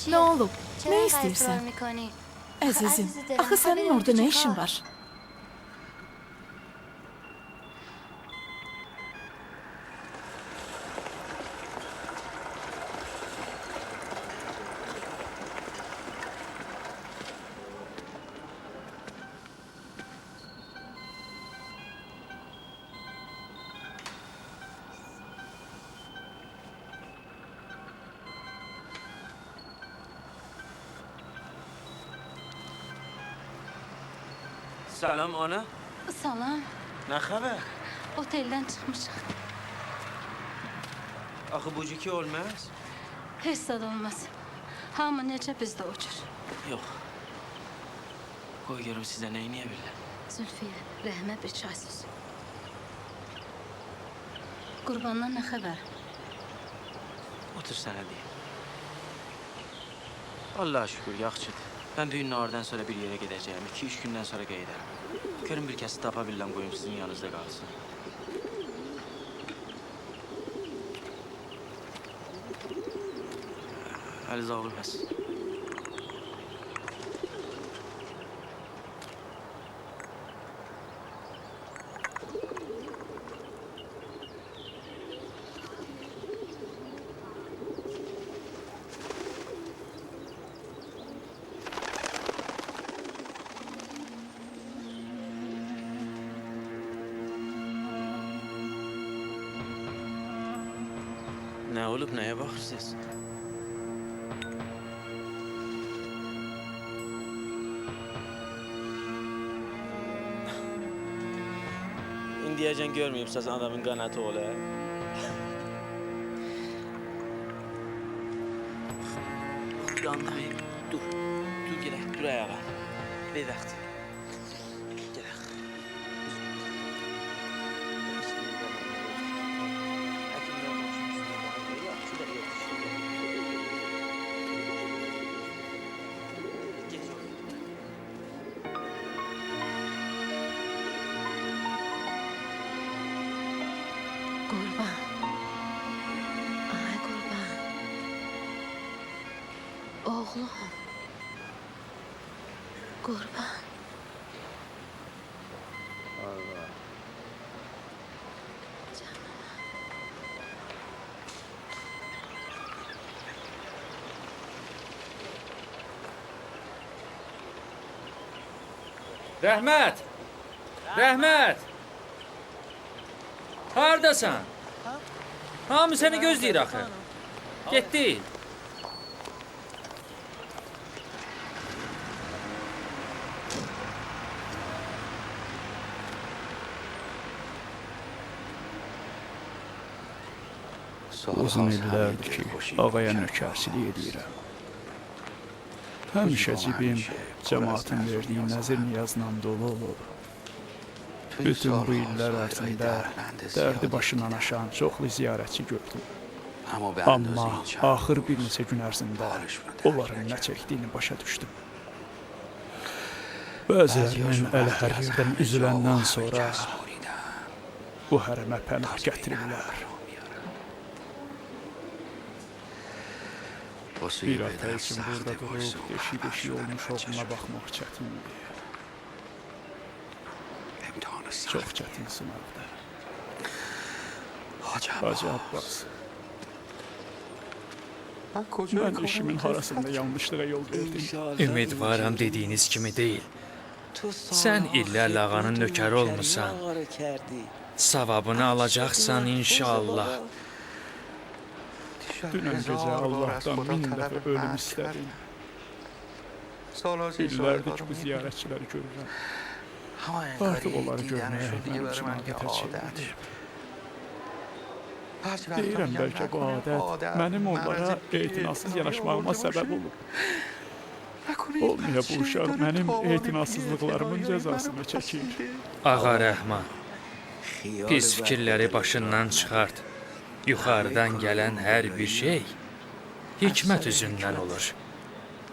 S5: Nə olub? Nə istəyirsən? Əzizim, axı sənin orada nə işin var?
S6: Salam ana.
S10: Salam.
S6: Nə xəbər?
S10: Oteldən çıxmışıq.
S6: Axı bu ciki olmaz.
S10: Heç zad olmaz. Hamı necə bizdə uçur.
S6: Yox. Qoy görüm sizə nə eləyə bilirlər.
S10: Zülfiyə, Rəhmə bir çay sus. Qurbandan nə xəbər?
S6: Otur sənə deyim. Allah'a şükür, yaxşıdır. Ben düğün nahardan sonra bir yere gideceğim. 2-3 gündən sonra qayıdarım. Görün bir kəsi tapa bilirəm, qoyum sizin yanınızda qalsın. Əli zağılməz. Nə olub, nəyə baxırsınız? İndiyəcən görməyibsəz adamın qanatı ola. Yandım, dur gedək, dur ayağa. Bir vaxt.
S10: Qurban. Ay qurban. Oğlum. Qurban.
S9: Allah.
S2: Rəhmət! Rəhmət! Hardasan? Hamı səni gözləyir axı. Getdi.
S3: Uzun illərdir ki, ağaya nökərçilik edirəm. Həmişə cibim cəmaatın verdiyi nəzir niyazla dolu olur. Bütün bu illər ərzində dərdi başından aşan çoxlu ziyarətçi gördüm. Amma axır bir neçə gün ərzində onların nə çəkdiyini başa düşdüm. Bəzilərinin əli hər yerdən üzüləndən sonra bu hərəmə pənah gətirirlər. Bir ata üçün burada durub deşik olmuş oğluna baxmaq çətindir.
S9: امتحان سخت.
S3: Çox çətin sınaqdır. Hacı Abbas. Mən işimin harasında yanlışlığa yol verdim.
S2: Ümidvaram dediyiniz kimi deyil. Sən illərlə ağanın nökəri olmusan. Savabını alacaqsan inşallah.
S3: Dünən gecə Allah'tan 1000 dəfə ölüm istədim. İllərdir ki, bu ziyarətçiləri görürəm. Artıq onları görməyə mənim üçün adətə çevrildi. Deyirəm, bəlkə bu adət mənim onlara etinasız yanaşmağıma səbəb olur. Olmaya bu uşaq mənim etinasızlıqlarımın cəzasını çəkir.
S2: Ağa Rəhman, pis fikirləri başından çıxart. Yuxarıdan gələn hər bir şey hikmət üzündən olur.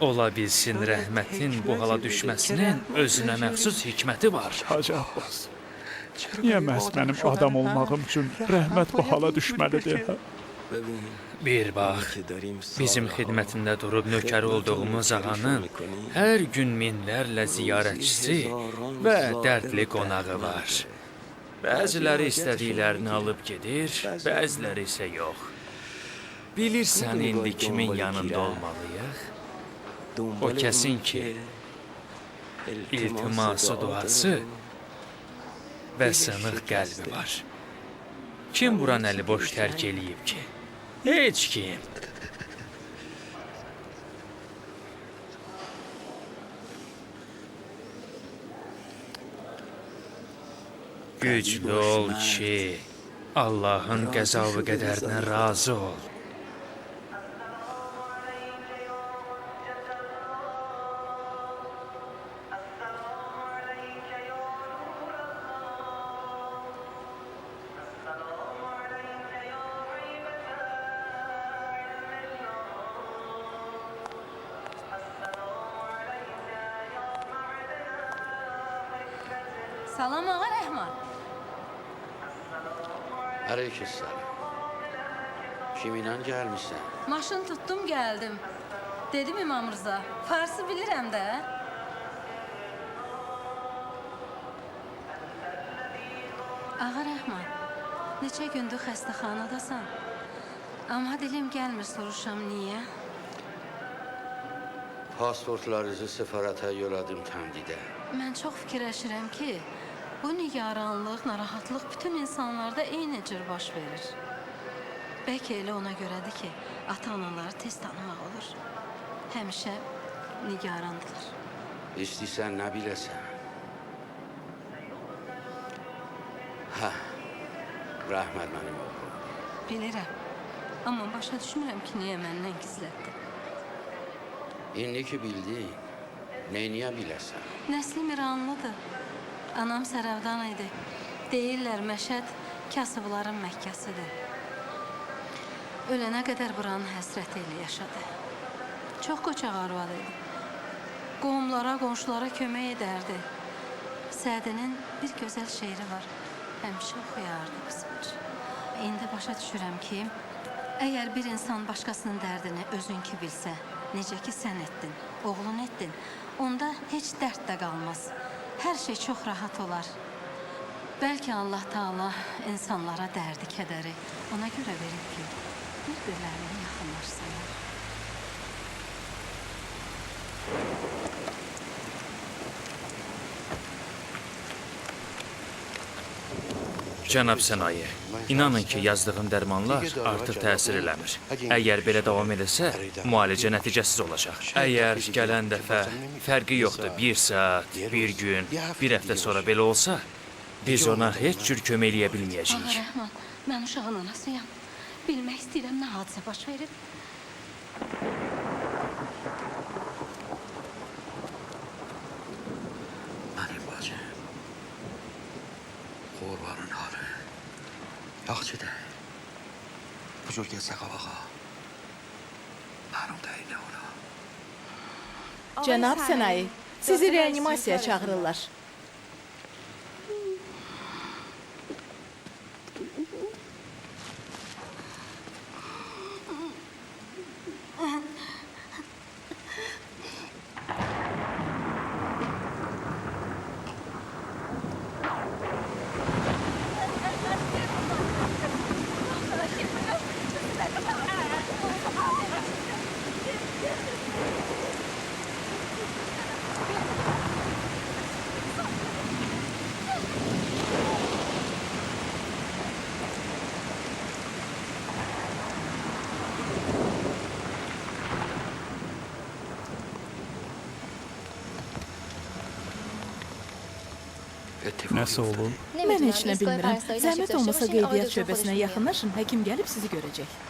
S2: Ola bilsin rəhmətin bu hala düşməsinin özünə məxsus hikməti var.
S3: Hacı Abbas, niyə məhz mənim adam olmağım üçün rəhmət bu hala düşməlidir?
S2: Bir bax, bizim xidmətində durub nökəri olduğumuz ağanın hər gün minlərlə ziyarətçisi və dərdli qonağı var. Bəziləri istədiklərini alıb gedir, bəziləri isə yox. Bilirsən indi kimin yanında olmalıyıq? O kəsin ki, iltiması, duası və sınıq qəlbi var. Kim buranı əli boş tərk eləyib ki? Heç kim. Güclü ol ki, Allahın qəza və qədərinə razı ol.
S8: Salam ağa Rəhman.
S9: Aleykümselam. Kiminlə gəlmişsən?
S8: Maşın tutdum, gəldim. Dedim İmam Rıza, Farsı bilirəm də. Ağa Rəhman, neçə gündür xəstəxanadasan. Amma dilim gəlmir, soruşam niyə?
S9: Pasportlarınızı səfarətə yolladım təmdidə.
S8: Mən çox fikirləşirəm ki, bu nigaranlıq, narahatlıq bütün insanlarda eyni cür baş verir. Bəlkə elə ona görədir ki, ata-analары tez tanımaq olur. Həmişə nigarandılar.
S9: İstəyirsən nə biləsən? Hə, Rəhmət mənim oğlum.
S8: Bilirəm, amma başa düşmürəm ki, niyə məndən gizlətdi.
S9: İndi ki bildin, neyniyə biləsən?
S8: Nəslim İranlıdır. Anam Sərəvdan idi. Deyirlər, Məşəd kasıbların Məkkəsidir. Ölənə qədər buranın həsrəti ilə yaşadı. Çox qoçaq arvad idi. Qohumlara, qonşulara kömək edərdi. Sədinin bir gözəl şeiri var. Həmişə oxuyardı bizim üçün. İndi başa düşürəm ki, əgər bir insan başqasının dərdini özünki bilsə, necə ki sən etdin, oğlun etdin, onda heç dərd də qalmaz. Hər şey çox rahat olar. Bəlkə Allah Taala insanlara dərdi, kədəri ona görə verib ki, bir-birlərini yaxınlaşsınlar.
S2: Cənab Sənaye, inanın ki, yazdığım dərmanlar artıq təsir eləmir. Əgər belə davam edəsə, müalicə nəticəsiz olacaq. Əgər gələn dəfə fərqi yoxdur, 1 saat, 1 gün, 1 həftə sonra belə olsa, biz ona heç cür kömək eləyə bilməyəcəyik.
S8: Ağa Rəhman, mən uşağın anasıyam. Bilmək istəyirəm nə hadisə baş verib.
S9: Mənim bacım, qurbanın halı. Yaxşıdır. Bu cür gəlsə qabağa. Mənim deyinə ona.
S5: Cənab Sənayi, sizi reanimasiyaya çağırırlar.
S3: Nəsə olub?
S5: Mən heç nə bilmirəm. Zəhmət olmasa qeydiyyat şöbəsinə yaxınlaşın, həkim gəlib sizi görəcək.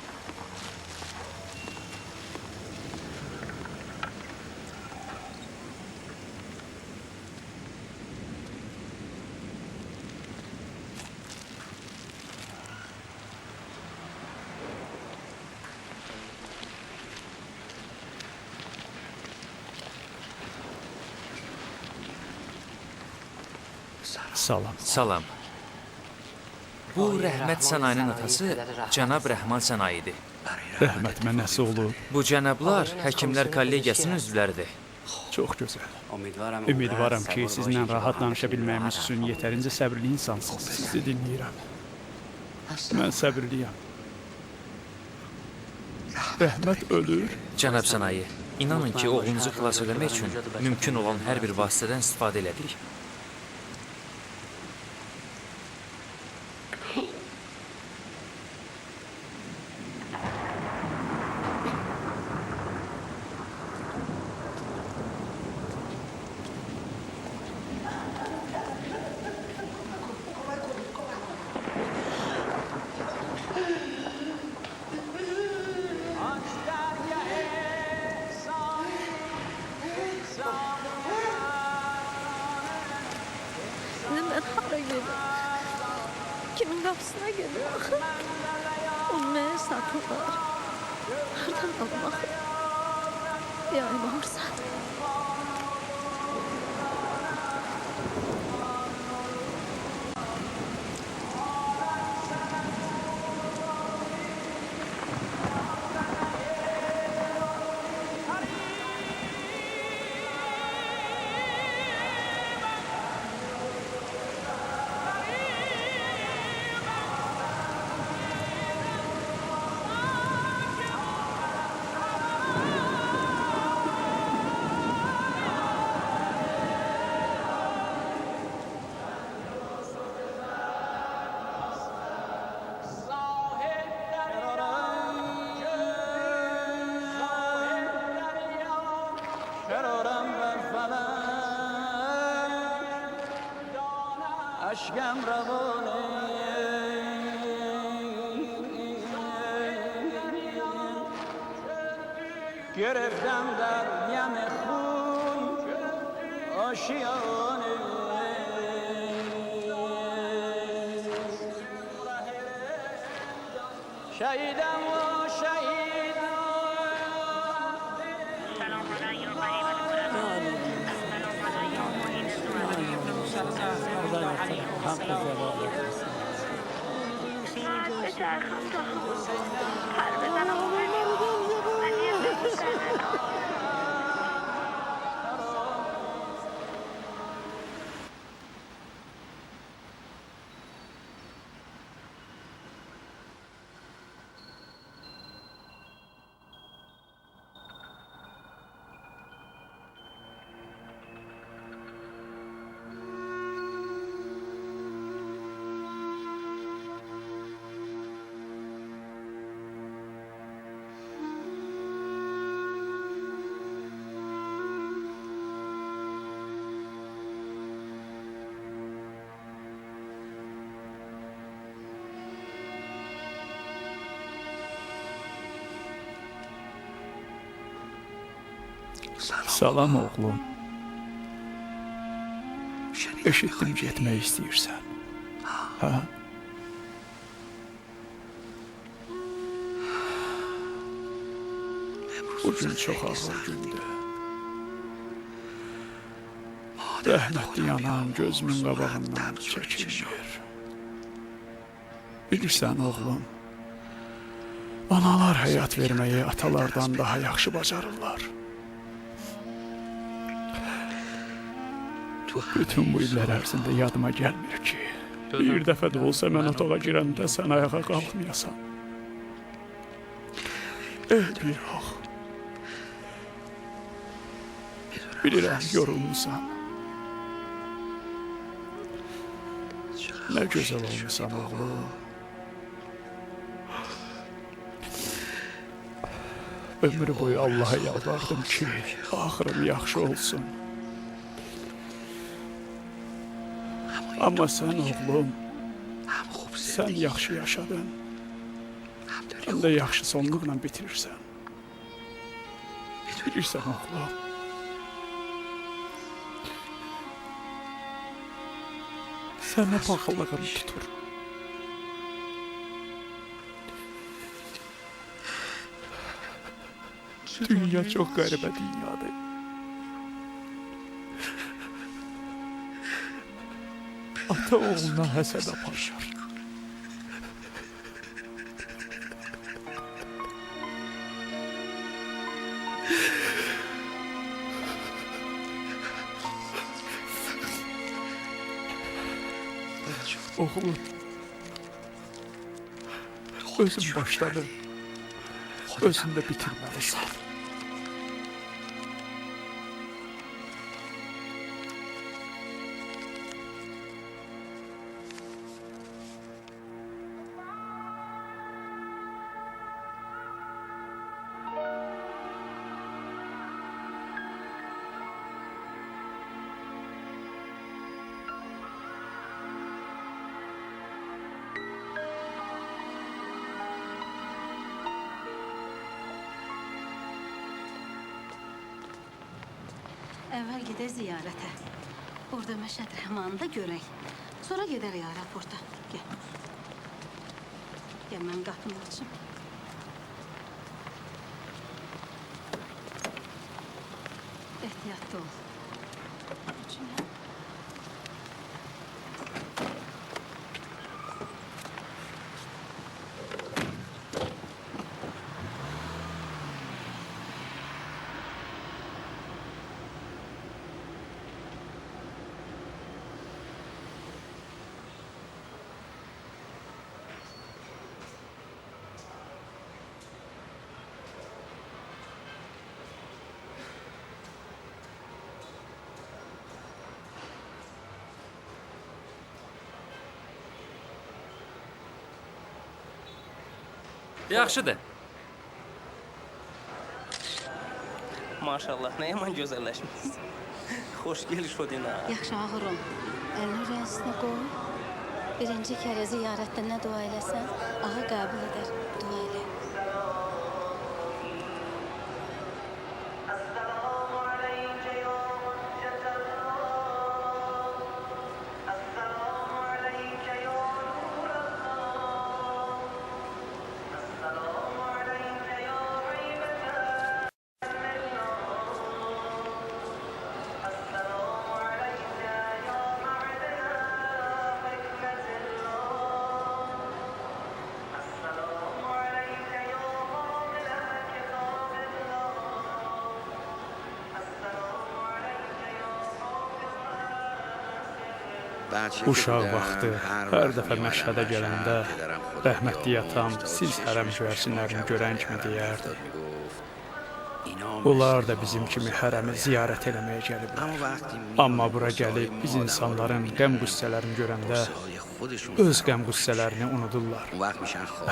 S3: Salam.
S2: Salam. Bu Rəhmət Sənayinin atası cənab Rəhman Sənayidir.
S3: Rəhmətimə nəsə olub?
S2: Bu cənablar həkimlər kollegiyasının üzvləridir.
S3: Çox gözəl. Ümidvaram ki, sizinlə rahat danışa bilməyimiz üçün yetərincə səbirli insansınız. Sizi dinləyirəm. Mən səbirliyəm. Rəhmət ölür.
S2: Cənab Sənayi, inanın ki, oğlunuzu xilas eləmək üçün mümkün olan hər bir vasitədən istifadə elədik.
S8: Kimin qapısına gedim axı? Onu mənə satırlar. Hardan alım axı? Yayım olursa.
S6: اشکم روانه گرفتم در یم خون آشیانه شهیدم و شهیدم
S3: Salam oğlum. Eşitdim getmək istəyirsən. Hə? Bugün çox ağır gündür. Rəhmətli anam gözümün qabağından çəkilmir. Bilirsən oğlum, analar həyat verməyi atalardan daha yaxşı bacarırlar. Bütün bu illər ərzində yadıma gəlmir ki, bir dəfə də olsa mən otağa girəndə sən ayağa qalxmayasan. Bir ax. Bilirəm, yorulmusan. Nə gözəl olmusan oğlum. Ömrü boyu Allaha yalvardım ki, axırım yaxşı olsun. Amma sən oğlum, sən yaxşı yaşadın. Həm də yaxşı sonluqla bitirirsən. Bilirsən oğlum. Sənə baxıllığım tutur. Dünya çox qəribə dünyadır. Ata oğluna həsəd aparır. Oğlum, özün başladın, özün də bitirməlisən.
S8: Əvvəl gedək ziyarətə. Orada Məşəd Rəhmanı da görək. Sonra gedərik aeroporta. Gəl. Gəl, mən qapını açım. Ehtiyatlı ol.
S2: Yaxşıdır.
S12: Maşallah, nə yaman gözəlləşmişsiniz. Xoş gəliş Odina.
S8: Yaxşı ağırım. Əlini rəisinə qoy. Birinci kərə ziyarətdə nə dua eləsən, ağa qəbul edər. Dua elə.
S3: Uşaq vaxtı hər dəfə Məşhədə gələndə rəhmətli atam siz hərəm göyərsinlərini görən kimi deyərdi. Onlar da bizim kimi hərəmi ziyarət eləməyə gəliblər. Amma bura gəlib biz insanların qəm-qüssələrini görəndə öz qəm-qüssələrini unudurlar.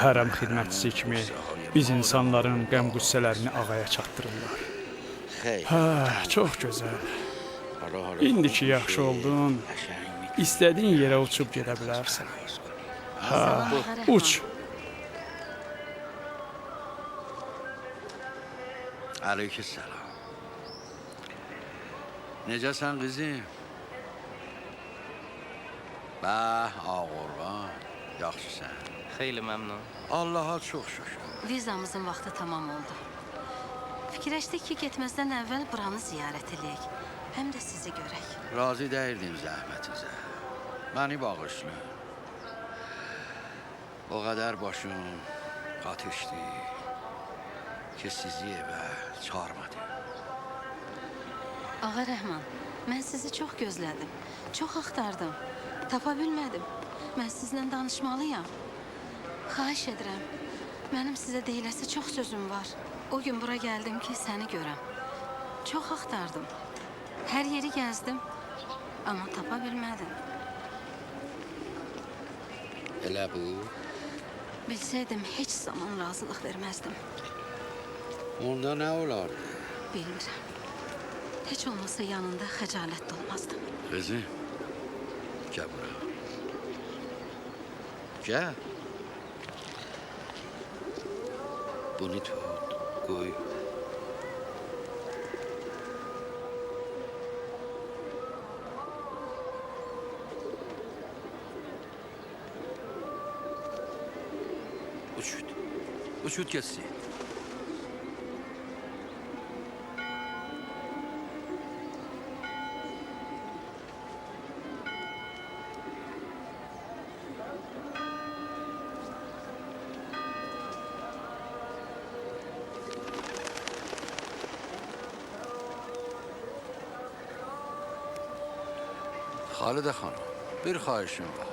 S3: Hərəm xidmətçisi kimi biz insanların qəm-qüssələrini ağaya çatdırırlar. Hə, çox gözəl. İndi ki yaxşı oldun, İstədiyin yerə uçub gedə bilərsən. Hə, uç.
S9: Aleykümselam. Necəsən qızım? Bəh, ağorban, yaxşısən.
S12: Xeyli məmnun.
S9: Allaha çox şükür.
S8: Vizamızın vaxtı tamam oldu. Fikirləşdik ki, getməzdən əvvəl buranı ziyarət eləyək. Həm də sizi görək.
S9: Razı deyildim zəhmətinizə. Məni bağışlı. O qədər başım ateşdi ki, sizi evə çağırmadım.
S8: Ağa Rəhman, mən sizi çox gözlədim. Çox axtardım. Tapa bilmədim. Mən sizinlə danışmalıyam. Xahiş edirəm. Mənim sizə deyiləsi çox sözüm var. O gün bura gəldim ki, səni görəm. Çox axtardım. Hər yeri gəzdim, amma tapa bilmədim.
S9: Elə bu?
S8: Bilsəydim, heç zaman razılıq verməzdim.
S9: Onda nə olardı?
S8: Bilmirəm. Heç olmasa yanında xəcalət də olmazdım.
S9: Qızım, Gəl bura. Gəl. Bunu tut, qoy. Uçut getsin. Xalidə xanım, bir xahişim var.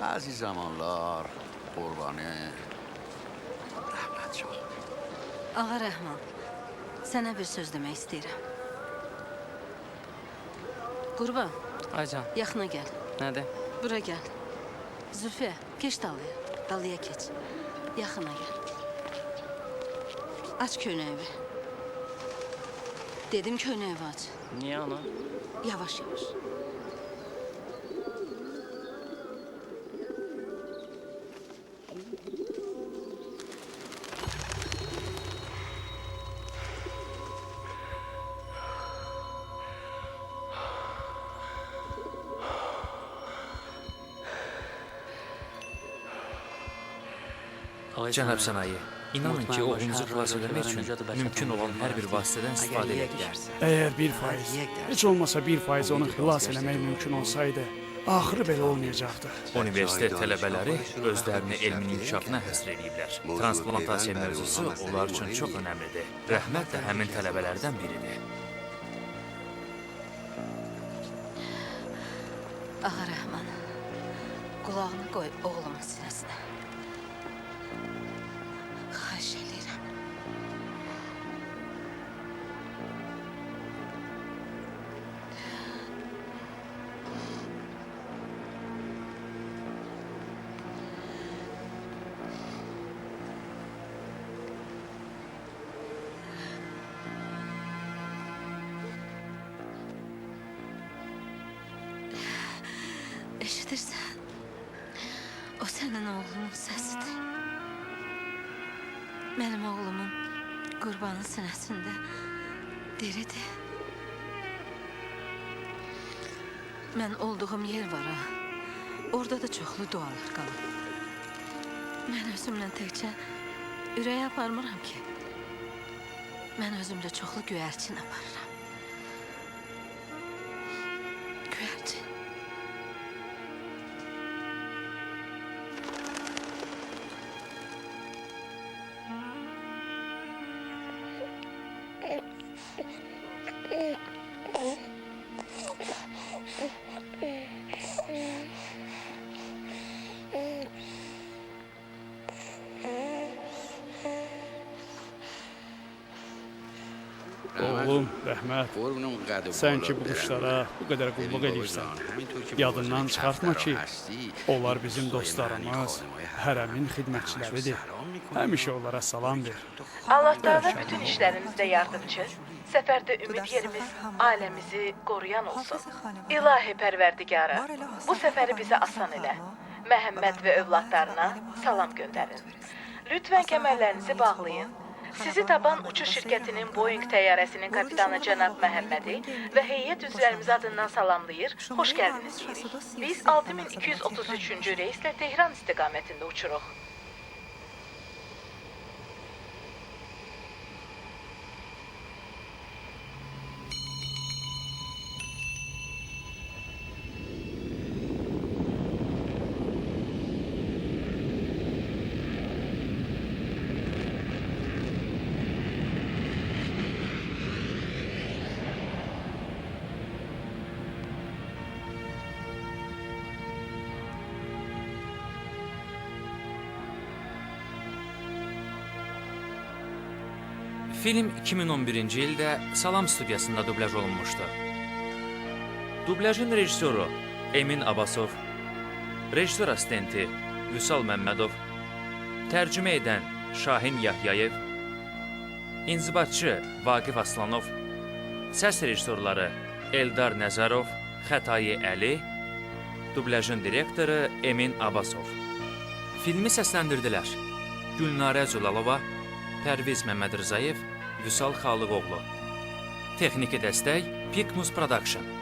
S9: Bəzi zamanlar Qurbanı rəhmət çox.
S8: Ağa Rəhman, sənə bir söz demək istəyirəm. Qurban,
S12: Aycan,
S8: yaxına gəl.
S12: nədir?
S8: Bura gəl. Zülfiyə, keç dalıya. Dalıya keç. Yaxına gəl. Aç köynəyi. Dedim köynəyi aç.
S12: Niyə ana?
S8: Yavaş yavaş.
S2: Cənab sənaye, inanın ki, oğlunuzu xilas etmək üçün mümkün olan hər bir vasitədən istifadə edirik.
S3: Əgər 1%, heç olmasa 1% onu xilas eləmək mümkün olsaydı, axırı belə olmayacaqdı.
S2: Universitet tələbələri özlərini elmin inkişafına həsr ediblər. Transplantasiya mövzusu onlar üçün çox önəmlidir. Rəhmət də həmin tələbələrdən biridir.
S8: Ağa Rəhman, qulağını qoy oğlumun sinəsinə. Xahiş edirəm. Eşidirsən? O sənin oğlunun səsidir. Mənim oğlumun Qurbanın sinəsində diridir. Mən olduğum yer var ha. Orada da çoxlu dualar qalıb. Mən özümlə təkcə ürəyə aparmıram ki. Mən özümlə çoxlu göyərçin aparıram. Göyərçin.
S3: Oğlum, Rəhmət, sən ki bu quşlara bu qədər qulluq edirsən, yadından çıxartma ki, onlar bizim dostlarımız, hərəmin xidmətçiləridir. Həmişə onlara salam ver.
S4: Allah Teala bütün işlərinizdə yardımcı, səfərdə ümid yerimiz ailəmizi qoruyan olsun. İlahi Pərverdigara, bu səfəri bizə asan elə. Məhəmməd və övladlarına salam göndərin. Lütfən kəmərlərinizi bağlayın. Sizi taban uçuş şirkətinin Boeing təyyarəsinin kapitanı cənab Məhəmmədi və heyət üzvlərimiz adından salamlayır, xoş gəldiniz deyirik. Biz 6233-cü reyslə Tehran istiqamətində uçuruq.
S2: Film 2011-ci ildə Salam studiyasında dubləj olunmuşdu. Dubləjin rejissoru Emin Abbasov, rejissor assistenti Vüsal Məmmədov, tərcümə edən Şahin Yahyayev, inzibatçı Vaqif Aslanov, səs rejissorları Eldar Nəzərov, Xətayi Əli, Dublyajın direktoru Emin Abbasov. Filmi səsləndirdilər Gülnarə Zülalova, Pərviz Məmmədrzayev, Vüsal Xalıqoğlu. Texniki dəstək Pikmus Production.